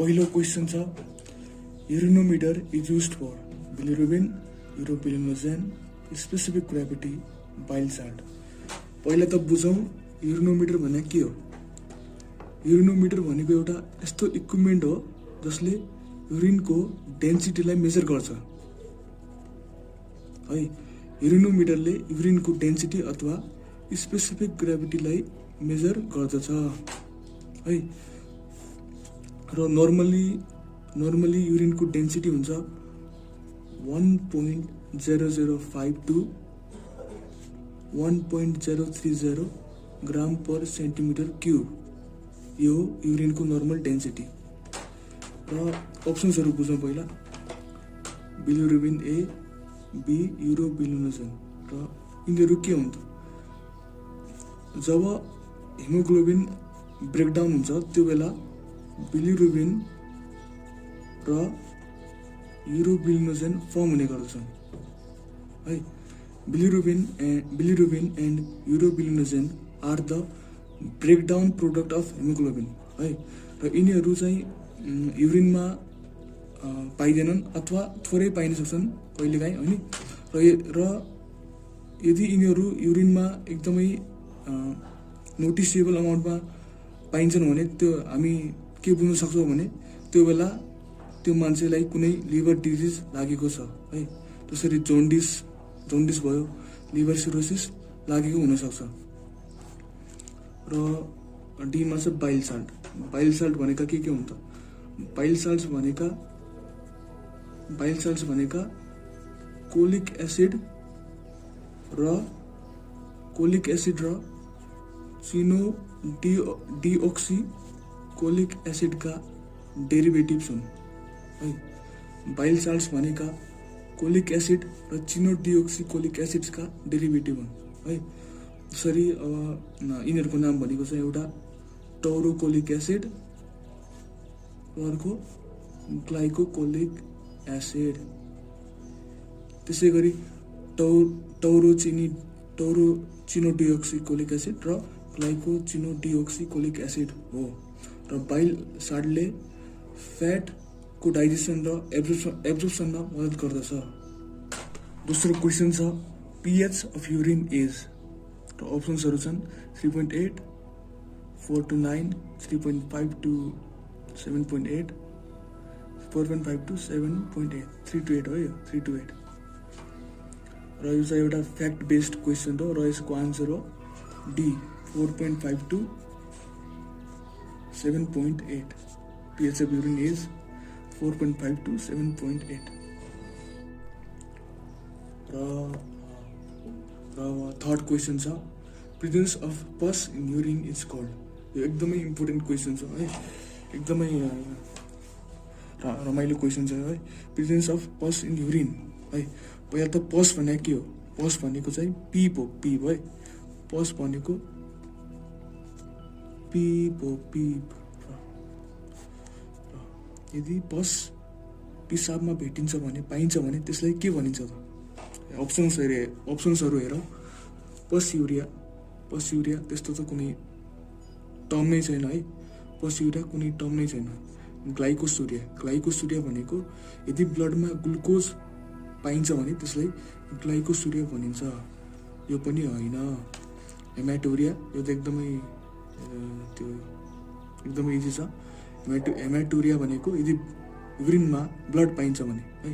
पहिलो क्वेसन छ urinometer is used for bilirubin, urobilinogen, specific gravity, bile salt. पहिला त बुझौँ यूरिनोमीटर भने के हो। यूरिनोमीटर भनेको एउटा यस्तो इक्विपमेन्ट हो जसले युरिनको डेन्सिटीलाई मेजर गर्छ है। यूरिनोमीटरले युरिनको डेन्सिटी अथवा स्पेसिफिक ग्रेभिटीलाई मेजर गर्दछ है। र नर्मली युरिनको डेन्सिटी हुन्छ 1.005 to 1.030 gram per centimetre cube. यो युरिनको नर्मल डेन्सिटी। र अप्सन्सहरू बुझौँ पहिला। Bilirubin A, B urobilinogen. र यिनीहरू के हुन्छ? जब हिमोग्लोबिन ब्रेकडाउन हुन्छ त्यो बेला बिलिरुबिन र युरोबिलिनोजेन फर्म हुने गर्दछन् है। Bilirubin and urobilinogen are the breakdown product of haemoglobin है। र यिनीहरू चाहिँ युरिनमा पाइँदैनन् अथवा थोरै पाइन सक्छन् कहिलेकाहीँ होइन। र यदि यिनीहरू युरिनमा एकदमै नोटिसेबल अमाउन्टमा पाइन्छन् भने त्यो हामी के बुझ्न सक्छौँ भने त्यो बेला त्यो मान्छेलाई कुनै लिभर डिजिज लागेको छ है। जसरी जोन्डिस भयो, लिभर सिरोसिस लागेको हुनसक्छ। र डीमा छ बाइल साल्ट। बाइल साल्ट भनेका के हुन्छ? बाइल साल्ट्स भनेका कोलिक एसिड र चिनो डिओक्सी कोलिक एसिडका डेरिभेटिभ्स हुन् है। बाइल साल्ट्स भनेका कोलिक एसिड र चिनो डिओक्सी कोलिक एसिड्सका डेरिभेटिभ हुन् है। जसरी अब यिनीहरूको नाम भनेको चाहिँ एउटा टौरोकोलिक एसिड, अर्को ग्लाइकोकोलिक एसिड। त्यसै गरी टौरोचिनोडिओक्सिकोलिक एसिड र ग्लाइकोचिनोडिओक्सिकोलिक एसिड हो। र बाइल साल्टले फ्याटको डाइजेसन र एब्जर्प्सनमा मद्दत गर्दछ। दोस्रो क्वेसन छ पीएच अफ युरिन इज। र अप्सन्सहरू छन् 3.8, 4 to 9, 3.5 to 7.8, 4.5 to 7.8, 3 to 8 हो यो, 3 to 8। र यो चाहिँ एउटा फ्याक्ट बेस्ड क्वेसन हो र यसको आन्सर हो D 4.5 to 7.8। pH of urine is 4.5 to 7.8। र थर्ड क्वेसन छ प्रेजेन्स अफ पस इन युरिन इज कल्ड। यो एकदमै इम्पोर्टेन्ट क्वेसन छ है, एकदमै रमाइलो क्वेसन छ है। प्रेजेन्स अफ पस इन युरिन है। पहिला त पस भनेको के हो? पस भनेको चाहिँ पिप हो है। पस भनेको पिप हो। यदि पस पिसाबमा भेटिन्छ भने पाइन्छ भने त्यसलाई के भनिन्छ त? अप्सन्सहरू हेरौँ। पस युरिया त्यस्तो त कुनै टर्म नै छैन है। पस युरिया कुनै टर्म नै छैन। ग्लाइकोसुरिया भनेको यदि ब्लडमा ग्लुकोज पाइन्छ भने त्यसलाई ग्लाइकोसुरिया भनिन्छ। यो पनि होइन। हेमाटोरिया यो त एकदमै इजी छ। हेमाटोरिया भनेको यदि युरिनमा ब्लड पाइन्छ भने है।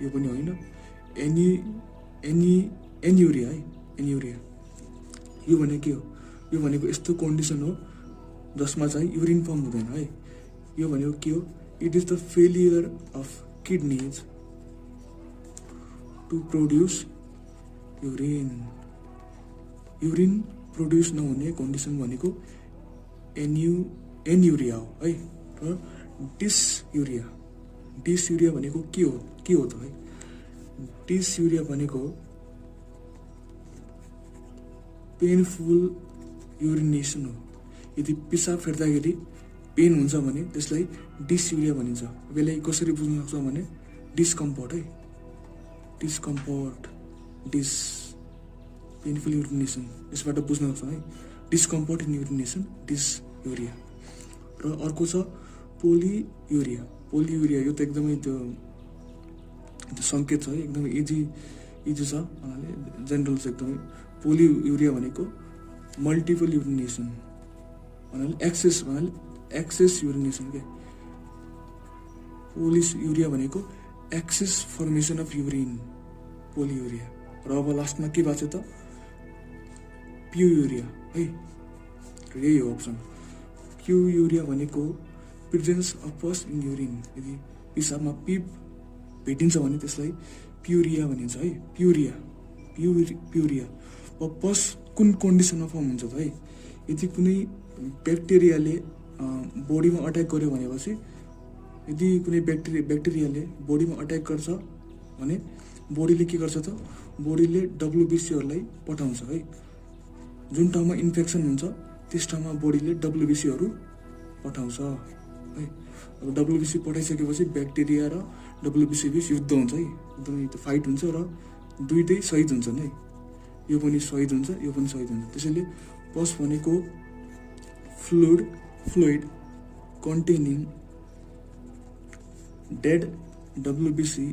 यो पनि होइन। एन्युरिया है। एन्युरिया यो भनेको के हो? यो भनेको यस्तो कन्डिसन हो जसमा चाहिँ युरिन फर्म हुँदैन है। यो भनेको के हो? It is the failure of kidneys to produce urine. Urine produce नहुने कन्डिसन भनेको एन्युरिया हो है। र डिसयुरिया भनेको के हो त है? डिसयुरिया भनेको पेनफुल युरिनेसन हो। यदि पिसाब फेर्दाखेरि पेन हुन्छ भने त्यसलाई डिसयुरिया भनिन्छ। यसलाई कसरी बुझ्न सक्छौँ भने डिस्कम्फर्ट है। पेनफुल युरिनेसन यसबाट बुझ्न सक्छौँ है। Discomfort in urination dysuria. र अर्को छ पोलियुरिया यो त एकदमै त्यो सङ्केत छ है, एकदमै इजी छ जेनरल छ एकदमै। पोलियुरिया भनेको मल्टिपल युरिनेसन भन्नाले एक्सेस युरिनेसन के। पोलियुरिया भनेको एक्सेस फर्मेसन अफ युरिन, पोलियुरिया। र अब लास्टमा के भएको छ त प्युयुरिया है, यही हो अप्सन। प्युयुरिया भनेको प्रेजेन्स अफ पस इन युरिन, यदि पिसाबमा पिप भेटिन्छ भने त्यसलाई प्युरिया भनिन्छ है। प्युरिया अब पस कुन कन्डिसनमा फर्म हुन्छ त है, यदि कुनै ब्याक्टेरियाले बडीमा अट्याक गर्यो भनेपछि, यदि कुनै ब्याक्टेरियाले बडीमा अट्याक गर्छ भने बडीले के गर्छ त, बडीले डब्लुबिसीहरूलाई पठाउँछ है। जुन ठाउँमा इन्फेक्सन हुन्छ त्यस ठाउँमा बडीले डब्लुबिसीहरू पठाउँछ है। अब डब्लुबिसी पठाइसकेपछि ब्याक्टेरिया र डब्लुबिसी बिच युद्ध हुन्छ है, एकदमै त्यो फाइट हुन्छ र दुइटै सहिद हुन्छन् है। यो पनि सहिद हुन्छ, यो पनि सहिद हुन्छ। त्यसैले पस भनेको fluid containing dead WBC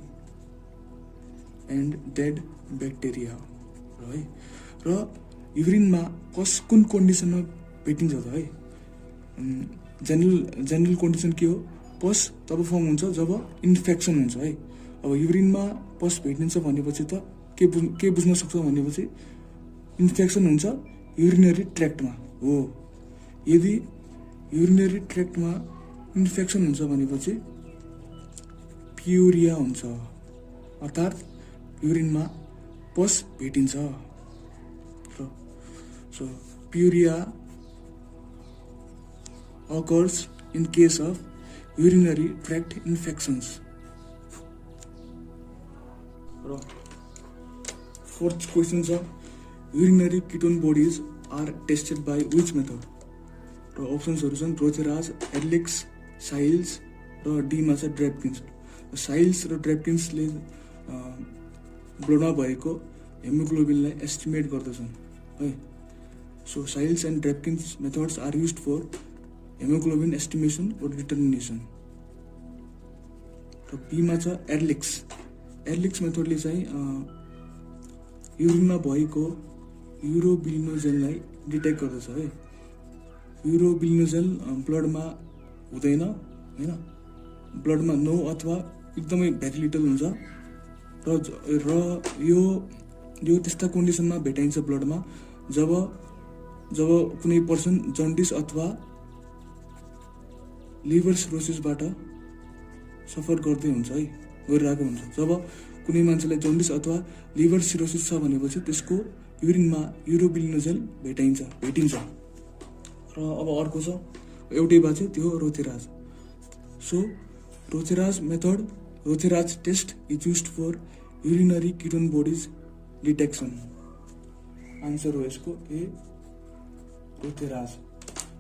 and dead bacteria है। र युरिनमा पस कुन कन्डिसनमा भेटिन्छ त है, जेनरल कन्डिसन के हो, पस तब फर्म हुन्छ जब इन्फेक्सन हुन्छ है। अब युरिनमा पस भेटिन्छ भनेपछि त के बुझ्न सक्छ भनेपछि इन्फेक्सन हुन्छ युरिनरी ट्र्याक्टमा हो। यदि युरिनरी ट्र्याक्टमा इन्फेक्सन हुन्छ भनेपछि प्युरिया हुन्छ, अर्थात् युरिनमा पस भेटिन्छ। So pyuria occurs in case of urinary tract infections. Fourth question is urinary ketone bodies are tested by which method? Options are Rotheras, Ehrlich's, Siles, र डीमा छ ड्रेपकिन्स। साइल्स र ड्रेपकिन्सले ब्लडमा भएको हेमोग्लोबिनलाई एस्टिमेट गर्दछन् है। So Sahli's and Drabkin's methods are used for haemoglobin estimation or determination. र बीमा छ एर्लिक्स मेथडले चाहिँ युरिनमा भएको युरोबिलिनोजेनलाई डिटेक्ट गर्दछ है। युरोबिलिनोजेन ब्लडमा हुँदैन हैन, ब्लडमा नो अथवा एकदमै भेरी लिटल हुन्छ र यो त्यस्ता कन्डिसनमा भेटाइन्छ ब्लडमा जब कुनै पर्सन जन्डिस अथवा लिभर सिरोसिसबाट सफर गर्दै हुन्छ है, गरिरहेको हुन्छ। जब कुनै मान्छेलाई जन्डिस अथवा लिभर सिरोसिस छ भनेपछि त्यसको युरिनमा युरोबिलिनोजेन भेटिन्छ। र अब अर्को छ एउटै बात चाहिँ त्यो Rothera's. So Rothera's test is used for urinary ketone bodies detection. Answer हो यसको ए रोथेराज।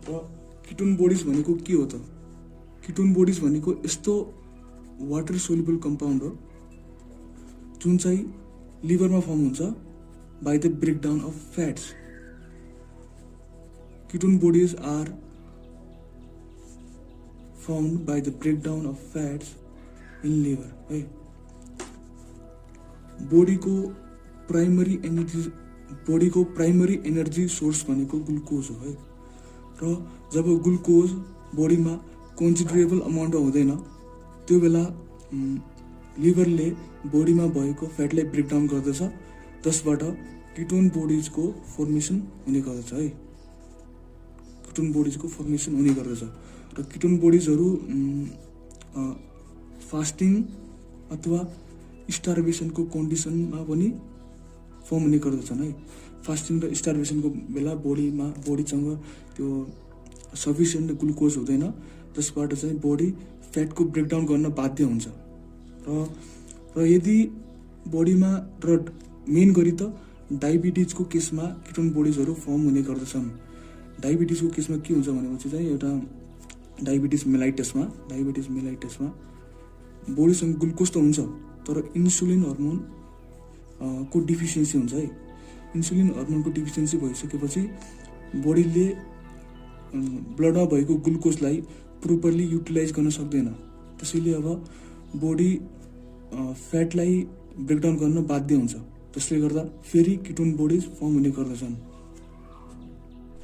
र किटोन बडिज भनेको के हो त? किटोन बडिज भनेको यस्तो वाटर सोल्युबल कम्पाउन्ड हो जुन चाहिँ लिभरमा फर्म हुन्छ by the breakdown of fats. Ketone bodies are formed by the breakdown of fats in liver है। बडीको प्राइमरी एनर्जी सोर्स भनेको ग्लुकोज हो है। र जब ग्लुकोज बडीमा कन्सिडरेबल अमाउन्टमा हुँदैन त्यो बेला लिभरले बडीमा भएको फ्याटलाई ब्रेकडाउन गर्दछ, जसबाट किटोन बडिजको फर्मेसन हुने गर्दछ है। किटोन बडिजको फर्मेसन हुने गर्दछ र किटोन बडिजहरू फास्टिङ अथवा स्टार्भेसनको कन्डिसनमा पनि फर्म हुने गर्दछन् है। फास्टिङ र स्टार्भेसनको बेला बडीसँग त्यो सफिसियन्ट ग्लुकोज हुँदैन, जसबाट चाहिँ बडी फ्याटको ब्रेकडाउन गर्न बाध्य हुन्छ। र यदि बडीमा र मेन गरी त डायबिटिजको केसमा किटोन बडिजहरू फर्म हुने गर्दछन्। डायबिटिजको केसमा के हुन्छ भनेपछि चाहिँ एउटा डायबिटिज मेलाइटसमा बडीसँग ग्लुकोज त हुन्छ तर इन्सुलिन हर्मोन को डिफिसियन्सी हुन्छ है। इन्सुलिन हर्मोनको डिफिसियन्सी भइसकेपछि बडीले ब्लडमा भएको ग्लुकोजलाई प्रोपरली युटिलाइज गर्न सक्दैन। त्यसैले अब बडी फ्याटलाई ब्रेकडाउन गर्न बाध्य हुन्छ, जसले गर्दा फेरि किटोन बडिज फर्म हुने गर्दछन्।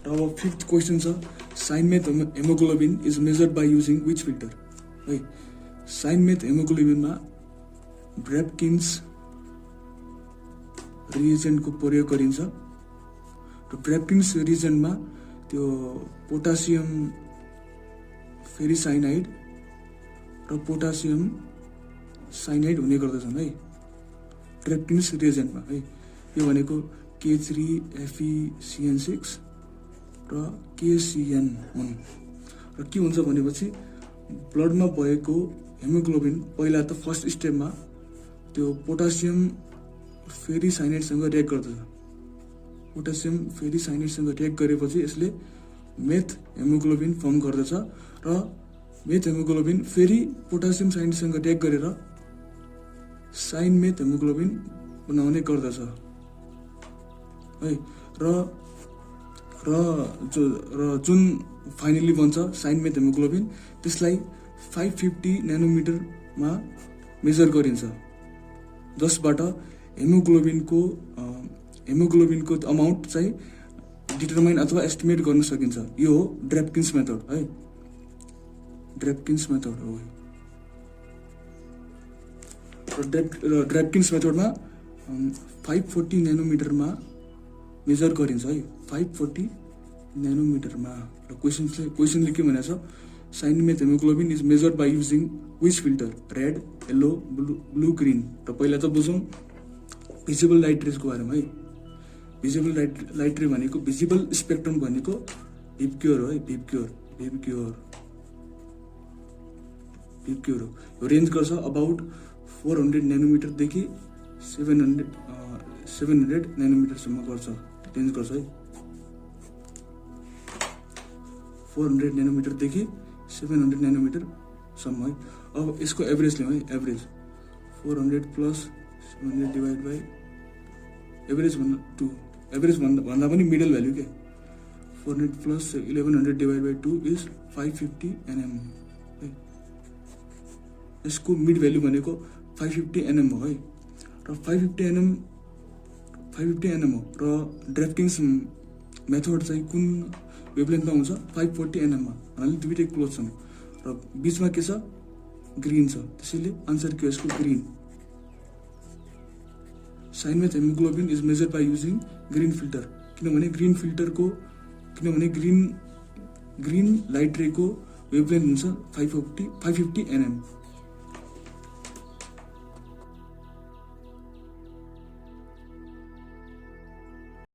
र अब फिफ्थ क्वेसन छ, cyanmethaemoglobin is measured by using which filter है। साइन मेथ हेमोग्लोबिनमा ड्रेपकिन्स रिएजेन्टको प्रयोग गरिन्छ र ड्रेपकिन्स रिएजेन्टमा त्यो पोटासियम फेरिसाइनाइड र पोटासियम साइनाइड हुने गर्दछन् है ड्रेपकिन्स रिएजेन्टमा है। यो भनेको K3FeCN6 र KCN हुन्। र के हुन्छ भनेपछि ब्लडमा भएको हेमोग्लोबिन पहिला त फर्स्ट स्टेपमा त्यो पोटासियम फेरिसाइनाइडसँग रिएक्ट गर्दछ। पोटासियम फेरिसाइनाइडसँग रिएक्ट गरेपछि यसले मेथ हेमोग्लोबिन फर्म गर्दछ र मेथ हेमोग्लोबिन फेरि पोटासियम साइनाइडसँग रिएक्ट गरेर साइन मेथ हेमोग्लोबिन बनाउने गर्दछ है। र जुन फाइनली बन्छ साइन मेथ हेमोग्लोबिन, त्यसलाई 550 नेनोमिटरमा मेजर गरिन्छ, जसबाट हेमोग्लोबिनको अमाउन्ट चाहिँ डिटरमाइन अथवा एस्टिमेट गर्न सकिन्छ। यो हो ड्रेपकिन्स मेथड है, ड्रेपकिन्स मेथड हो। ड्रेपकिन्स मेथडमा 540 नेनोमिटरमा मेजर गरिन्छ है, 540 नेनोमिटरमा। र क्वेसनले के भनेको छ, cyanmethaemoglobin is measured by using which filter, red, yellow, blue, green. र पहिला त बुझौँ भिजिबल लाइट रेजको बारेमा है। भिजिबल लाइट रे भनेको भिजिबल स्पेक्ट्रम भनेको भिपक्योर हो है, भिपक्योर हो। यो रेन्ज गर्छ अबाउट 400 नेनोमिटरदेखि 700 नेनोमिटरसम्म रेन्ज गर्छ है। 400 नेनोमिटरदेखि 700 नेनोमिटरसम्म है। अब यसको एभरेज लिउँ है, average 400 plus 700 divide by average भन्दा पनि मिडल भ्याल्यु के 400 plus 1100 divide by 2 is 550 nm है। यसको मिड भ्याल्यु भनेको 550 nm हो है। र 550 nm हो र ड्रेपकिन्स मेथड चाहिँ कुन वेभलेन्थमा हुन्छ 540 nm मा, भन्नाले दुईटै क्लोज छन् र बीचमा के छ ग्रिन छ, त्यसैले आन्सर के हो यसको green. Cyanmethaemoglobin is measured by using green filter, किनभने ग्रिन लाइट रेको वेभलेन्थ हुन्छ 550 nm।